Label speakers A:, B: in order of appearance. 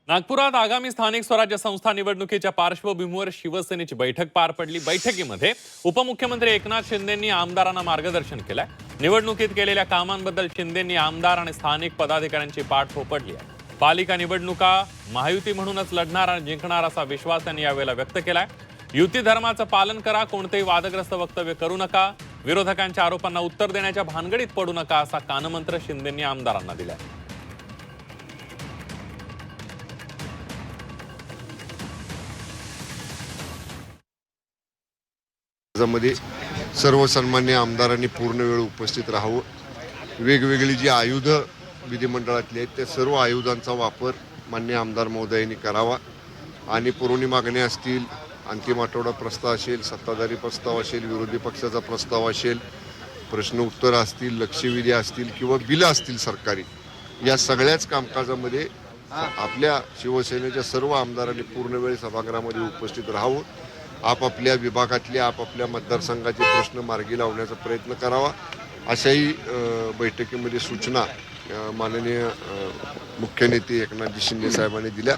A: नागपुरात आगामी स्थानिक स्वराज्य संस्था निवडणुकीच्या पार्श्वभूमीवर शिवसेनेची बैठक पार पडली। बैठकीमध्ये उपमुख्यमंत्री एकनाथ शिंदेंनी आमदारांना मार्गदर्शन केलंय। निवडणुकीत केलेल्या कामांबद्दल शिंदेंनी आमदार आणि स्थानिक पदाधिकाऱ्यांची पाठ थोपटली आहे। पालिका निवडणुका महायुती म्हणूनच लढणार आणि जिंकणार असा विश्वास त्यांनी यावेळेला व्यक्त केलाय। युती धर्माचं पालन करा, कोणतेही वादग्रस्त वक्तव्य करू नका, विरोधकांच्या आरोपांना उत्तर देण्याच्या भानगडीत पडू नका असा कानमंत्र शिंदेंनी आमदारांना दिलाय।
B: मध्ये सर्व सन्मान्य आमदारांनी पूर्ण वेळ उपस्थित राहावं। वेगवेगळी जी आयुध विधिमंडळातली आहेत त्या सर्व आयुधांचा वापर मान्य आमदार महोदयांनी करावा आणि पुरवणी मागण्या असतील, अंतिम आठवडा प्रस्ताव असेल, सत्ताधारी प्रस्ताव असेल, विरोधी पक्षाचा प्रस्ताव असेल, प्रश्न उत्तर असतील, लक्षवेधी असतील किंवा बिलं असतील सरकारी, या सगळ्याच कामकाजामध्ये आपल्या शिवसेनेच्या सर्व आमदारांनी पूर्ण वेळ सभागृहामध्ये उपस्थित राहावं। आपापल्या विभागातल्या आपापल्या मतदारसंघाचे प्रश्न मार्गी लावण्याचा प्रयत्न करावा अशाही बैठकीमध्ये सूचना माननीय मुख्य नेते एकनाथजी शिंदे साहेबांनी दिल्या।